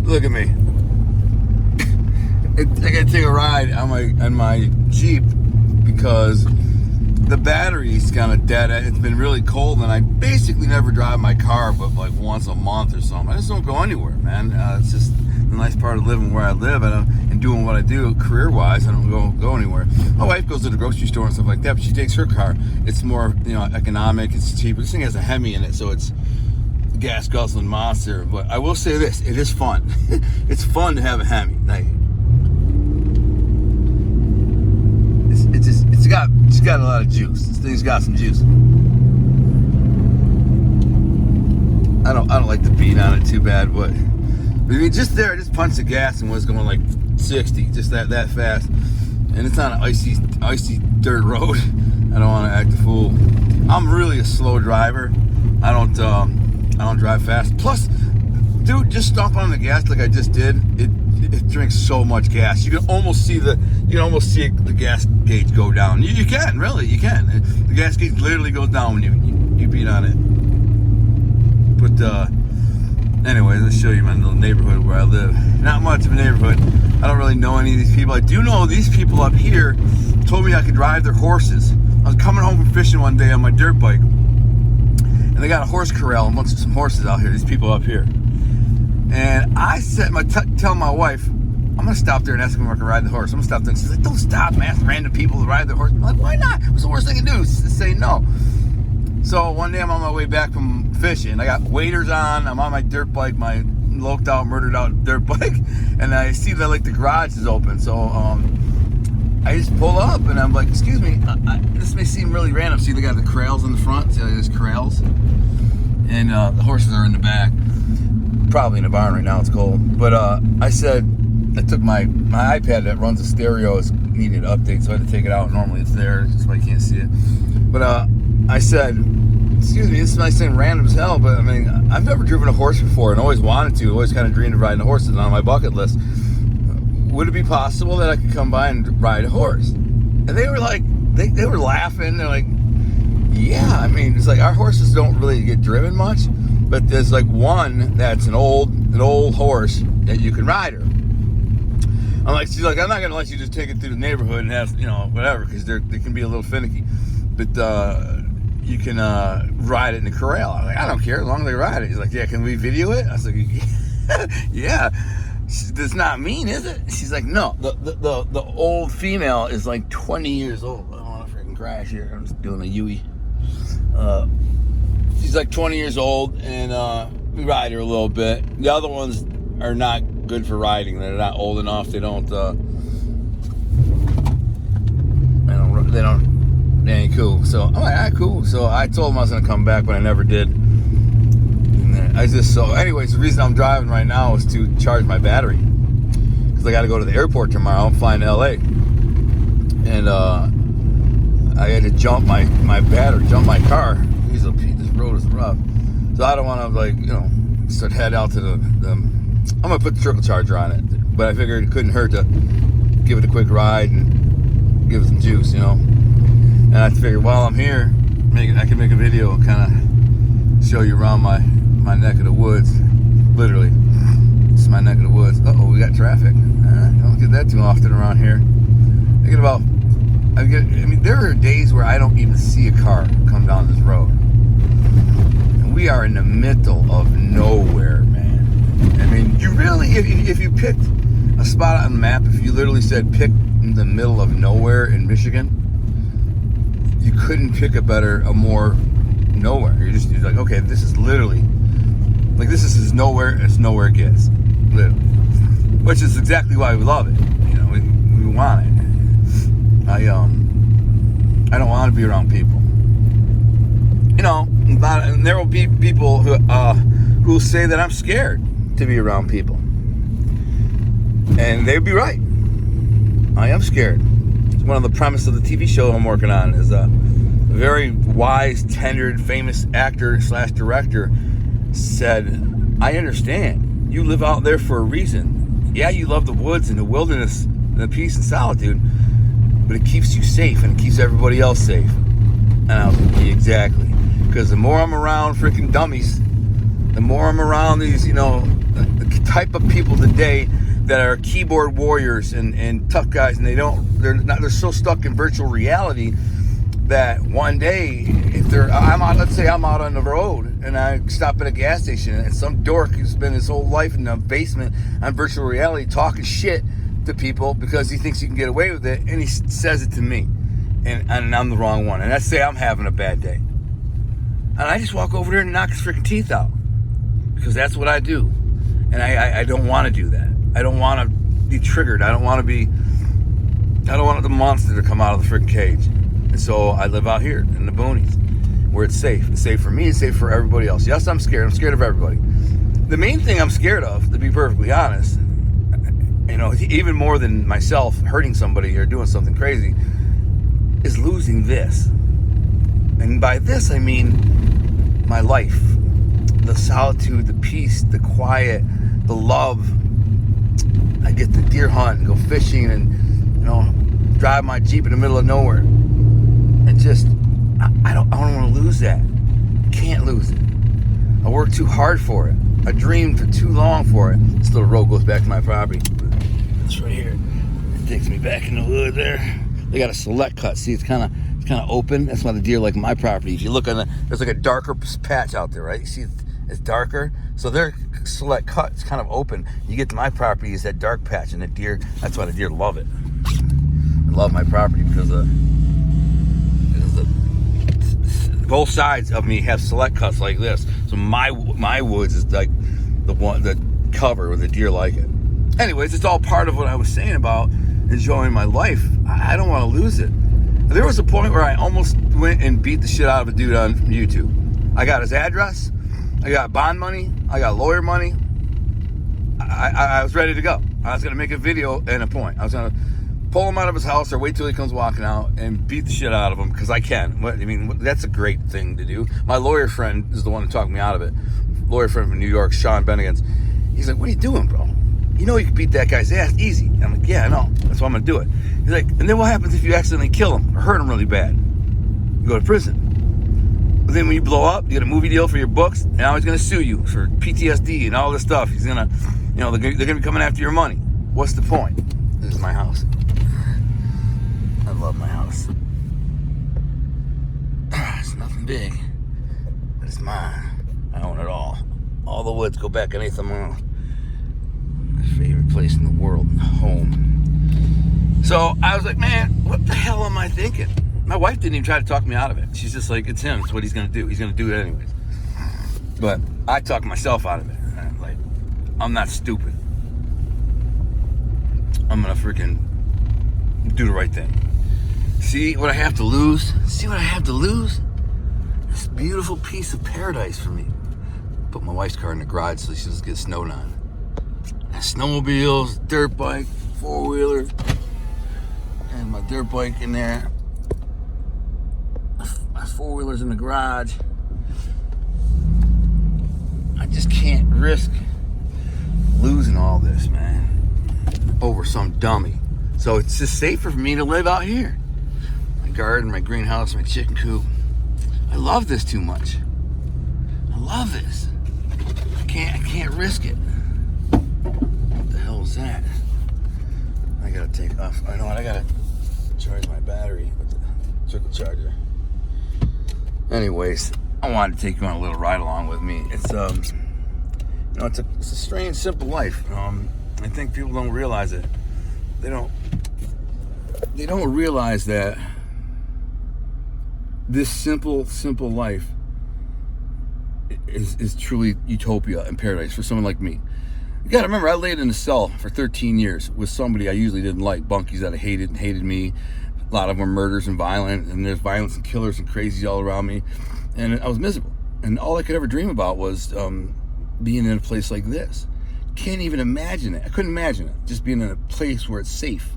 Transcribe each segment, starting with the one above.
Look at me. I gotta take a ride on my Jeep because the battery's kind of dead. It's been really cold, and I basically never drive my car, but like once a month or something. I just don't go anywhere, man. It's just the nice part of living where I live and doing what I do career-wise. I don't go anywhere. My wife goes to the grocery store and stuff like that, but she takes her car. It's more, economic. It's cheap. This thing has a Hemi in it, so it's a gas guzzling monster. But I will say this: it is fun. It's fun to have a Hemi. Like, it's got a lot of juice. This thing's got some juice. I don't like the beat on it too bad, but I mean, just punch the gas and was going like 60, just that fast. And it's on an icy dirt road. I don't want to act a fool. I'm really a slow driver. I don't drive fast. Plus, dude, just stomp on the gas like I just did. It drinks so much gas. You can almost see the gas gauge go down. You can. The gas gauge literally goes down when you beat on it. But anyways, let's show you my little neighborhood where I live. Not much of a neighborhood. I don't really know any of these people. I do know these people up here told me I could ride their horses. I was coming home from fishing one day on my dirt bike, and they got a horse corral and some horses out here. These people up here. And I said, tell my wife, I'm gonna stop there and ask them if I can ride the horse. I'm gonna stop there. And she's like, don't stop and ask random people to ride the horse. I'm like, why not? What's the worst thing I can do? Say no. So one day I'm on my way back from fishing. I got waders on. I'm on my dirt bike, my loked out, murdered out dirt bike, and I see that like the garage is open. So I just pull up and I'm like, excuse me, this may seem really random. See, they got the corrals in the front. See, there's corrals, and the horses are in the back. Probably in a barn right now, it's cold. But I said, I took my iPad that runs a stereo is needed to update, so I had to take it out. Normally it's there, just so I can't see it. But I said, excuse me, this might seem random as hell, but I mean, I've never driven a horse before and always wanted to, always kind of dreamed of riding a horse. It's on my bucket list. Would it be possible that I could come by and ride a horse? And they were like, they were laughing. They're like, yeah, I mean, it's like our horses don't really get driven much, but there's like one that's an old horse that you can ride her. I'm like, she's like, I'm not gonna let you just take it through the neighborhood and have, whatever, because they can be a little finicky. But you can ride it in the corral. I'm like, I don't care as long as they ride it. He's like, yeah, can we video it? I was like, yeah. That's not mean, is it? She's like, no. The old female is like 20 years old. I don't want to freaking crash here. I'm just doing a Yui. She's like 20 years old, and we ride her a little bit. The other ones are not good for riding. They're not old enough. They ain't cool. So I'm like, all right, cool. So I told him I was gonna come back, but I never did. And then anyways, the reason I'm driving right now is to charge my battery, because I got to go to the airport tomorrow. I'm flying to LA, and I had to jump my car. This road is rough, so I don't want to start head out to the. I'm gonna put the trickle charger on it, but I figured it couldn't hurt to give it a quick ride and give it some juice, And I figured while I'm here, I can make a video and kind of show you around my neck of the woods. Literally, this is my neck of the woods. Uh-oh, we got traffic. Don't get that too often around here. There are days where I don't even see a car come down this road. And we are in the middle of nowhere, man. I mean, you really, if you picked a spot on the map, if you literally said pick in the middle of nowhere in Michigan, you couldn't pick a more nowhere. You're like, okay, this is literally, this is as nowhere as nowhere gets. Literally. Which is exactly why we love it. We want it. I don't want to be around people. And there will be people who say that I'm scared to be around people. And they'd be right. I am scared. It's one of the premise of the TV show I'm working on is a very wise, tenured, famous actor / director said, I understand. You live out there for a reason. Yeah, you love the woods and the wilderness and the peace and solitude, but it keeps you safe and it keeps everybody else safe. And I was like, yeah, exactly. Because the more I'm around freaking dummies, the more I'm around these, the type of people today that are keyboard warriors and tough guys, and they're so stuck in virtual reality that one day, if let's say I'm out on the road and I stop at a gas station and some dork who's spent his whole life in the basement on virtual reality talking shit to people because he thinks he can get away with it, and he says it to me, and I'm the wrong one, and let's say I'm having a bad day, and I just walk over there and knock his freaking teeth out, because that's what I do, and I don't want to do that. I don't want to be triggered. I don't want the monster to come out of the freaking cage. And so I live out here in the boonies, where it's safe. It's safe for me, it's safe for everybody else. Yes, I'm scared. I'm scared of everybody. The main thing I'm scared of, to be perfectly honest, even more than myself hurting somebody or doing something crazy, is losing this. And by this, I mean my life. The solitude, the peace, the quiet, the love. I get to deer hunt and go fishing and, drive my Jeep in the middle of nowhere. And just, I don't want to lose that. Can't lose it. I worked too hard for it. I dreamed for too long for it. This little road goes back to my property. It's right here. It takes me back in the wood there. They got a select cut. See, it's kind of open. That's why the deer like my property. If you look there's like a darker patch out there, right? You see, it's darker. So their select cut is kind of open. You get to my property, it's that dark patch, and that's why the deer love it. I love my property because both sides of me have select cuts like this. So my woods is like the cover where the deer like it. Anyways, it's all part of what I was saying about enjoying my life. I don't want to lose it. There was a point where I almost went and beat the shit out of a dude on YouTube. I got his address, I got bond money, I got lawyer money. I was ready to go. I was going to make a video and a point. I was going to pull him out of his house or wait till he comes walking out and beat the shit out of him, because I can. That's a great thing to do. My lawyer friend is the one who talked me out of it. Lawyer friend from New York, Sean Bennigan's. He's like, what are you doing, bro? You know you can beat that guy's ass easy. And I'm like, yeah, I know. That's why I'm going to do it. He's like, and then what happens if you accidentally kill him or hurt him really bad? You go to prison. But then when you blow up, you get a movie deal for your books, and now he's going to sue you for PTSD and all this stuff. He's going to, they're going to be coming after your money. What's the point? This is my house. I love my house. It's nothing big, but it's mine. I own it all. All the woods go back underneath them all. My favorite place in the world, home. So I was like, man, what the hell am I thinking? My wife didn't even try to talk me out of it. She's just like, it's him. It's what he's going to do. He's going to do it anyways. But I talked myself out of it. Like, I'm not stupid. I'm going to freaking do the right thing. See what I have to lose? See what I have to lose? This beautiful piece of paradise for me. Put my wife's car in the garage so she doesn't get snowed on. And snowmobiles, dirt bike, four-wheeler, and my dirt bike in there. My four-wheeler's in the garage. I just can't risk losing all this, man, over some dummy. So it's just safer for me to live out here. My garden, my greenhouse, my chicken coop. I love this too much. I love this. I can't risk it. What the hell is that? I gotta take off. I know what, I gotta charge my battery with the circle charger. Anyways, I wanted to take you on a little ride along with me. It's it's a strange, simple life. I think people don't realize it. They don't realize that this simple life is truly utopia and paradise for someone like me. You gotta remember, I laid in a cell for 13 years with somebody I usually didn't like, bunkies that I hated and hated me. A lot of them were murders and violent, and there's violence and killers and crazies all around me, and I was miserable. And all I could ever dream about was being in a place like this. Can't even imagine it. I couldn't imagine it. Just being in a place where it's safe,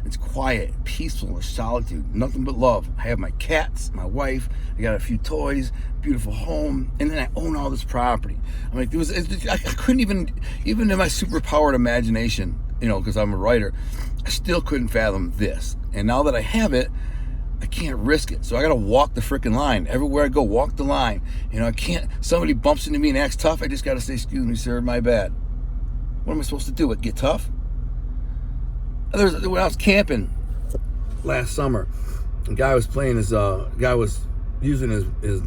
it's quiet, peaceful, there's solitude, nothing but love. I have my cats, my wife, I got a few toys, beautiful home, and then I own all this property. I'm like, I couldn't even in my superpowered imagination, because I'm a writer, I still couldn't fathom this. And now that I have it, I can't risk it. So I gotta walk the freaking line. Everywhere I go, walk the line. I can't, somebody bumps into me and acts tough, I just gotta say, excuse me, sir, my bad. What am I supposed to do? Get tough? When I was camping last summer, a guy was playing was using his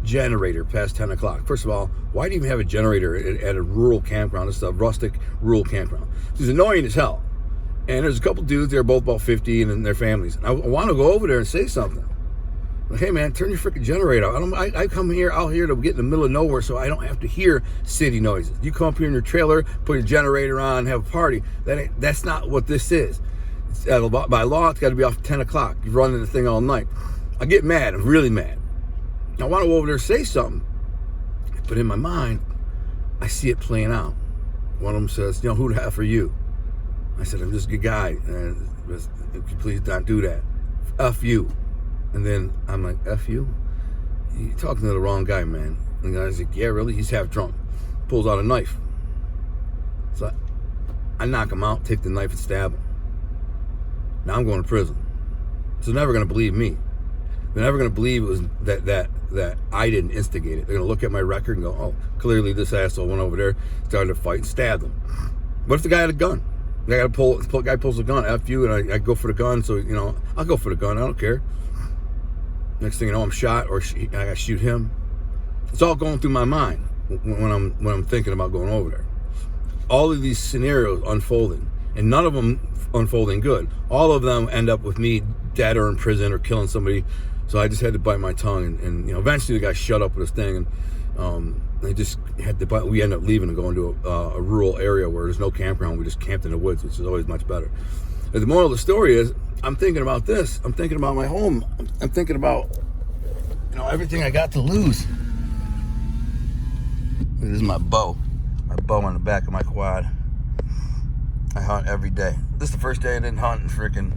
generator past 10 o'clock. First of all, why do you even have a generator at a rural campground? It's a rustic rural campground. It's annoying as hell. And there's a couple dudes, they're both about 50 and their families. And I want to go over there and say something. Like, hey man, turn your freaking generator off. I come out here to get in the middle of nowhere so I don't have to hear city noises. You come up here in your trailer, put your generator on, have a party. That's not what this is. By law, it's got to be off at 10 o'clock. You're running the thing all night. I get mad. I'm really mad. I want to go over there and say something. But in my mind, I see it playing out. One of them says, who the hell are you? I said, I'm just a good guy. And please don't do that. F you. And then I'm like, F you? You're talking to the wrong guy, man. And the guy's like, yeah, really? He's half drunk. Pulls out a knife. So I knock him out, take the knife and stab him. Now I'm going to prison. So they're never going to believe me. They're never going to believe it was that I didn't instigate it. They're going to look at my record and go, oh, clearly this asshole went over there, started to fight and stabbed him. What if the guy had a gun? The guy pulls a gun, F you, and I go for the gun, so, I'll go for the gun, I don't care. Next thing you know, I'm shot, or I got to shoot him. It's all going through my mind when I'm thinking about going over there. All of these scenarios unfolding, and none of them unfolding good. All of them end up with me dead or in prison or killing somebody. So I just had to bite my tongue, and eventually the guy shut up with his thing, and I just had to. We ended up leaving and going to a rural area where there's no campground. We just camped in the woods, which is always much better. But the moral of the story is, I'm thinking about this. I'm thinking about my home. I'm thinking about everything I got to lose. This is my bow. My bow on the back of my quad. I hunt every day. This is the first day I didn't hunt in freaking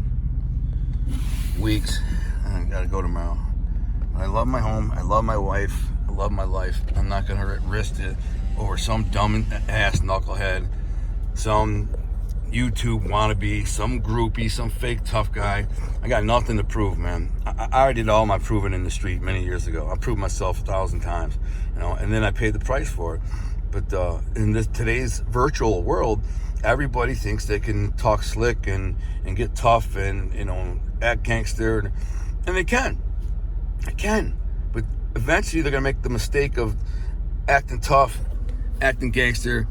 weeks. I gotta go tomorrow. I love my home. I love my wife. I love my life. I'm not gonna risk it over some dumb ass knucklehead, some YouTube wannabe, some groupie, some fake tough guy. I got nothing to prove, man. I already did all my proving in the street many years ago. I proved myself 1,000 times, and then I paid the price for it. But in today's virtual world, everybody thinks they can talk slick and get tough and act gangster, and they can. I can. But eventually they're gonna make the mistake of acting tough, acting gangster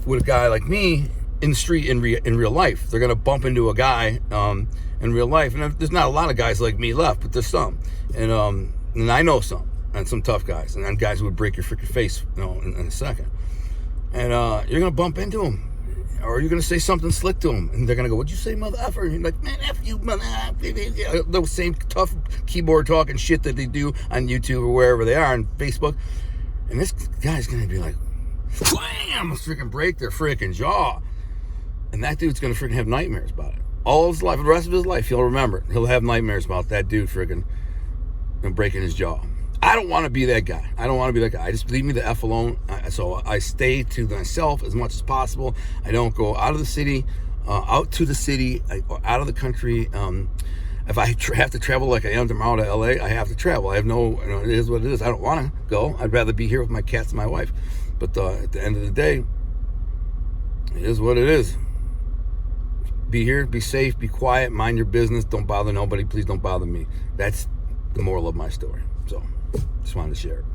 with a guy like me in the street in real life. They're gonna bump into a guy in real life, and there's not a lot of guys like me left, but there's some, and I know some, and some tough guys, and guys who would break your freaking face, in a second, and you're gonna bump into them, or you're gonna say something slick to them, and they're gonna go, "What'd you say, mother effer?" And you're like, "Man, F you, mother." The same tough keyboard talking shit that they do on YouTube or wherever they are on Facebook, and this guy's gonna be like, "Wham!" Freaking break their freaking jaw. And that dude's gonna freaking have nightmares about it. All his life, the rest of his life, he'll remember it. He'll have nightmares about that dude freaking breaking his jaw. I don't want to be that guy. I just leave me the F alone. So I stay to myself as much as possible. I don't go out of the city, out to the city, or out of the country. If I have to travel like I am tomorrow to LA, I have to travel. I have it is what it is. I don't want to go. I'd rather be here with my cats and my wife. But at the end of the day, it is what it is. Be here, be safe, be quiet, mind your business, don't bother nobody, please don't bother me. That's the moral of my story. So, just wanted to share it.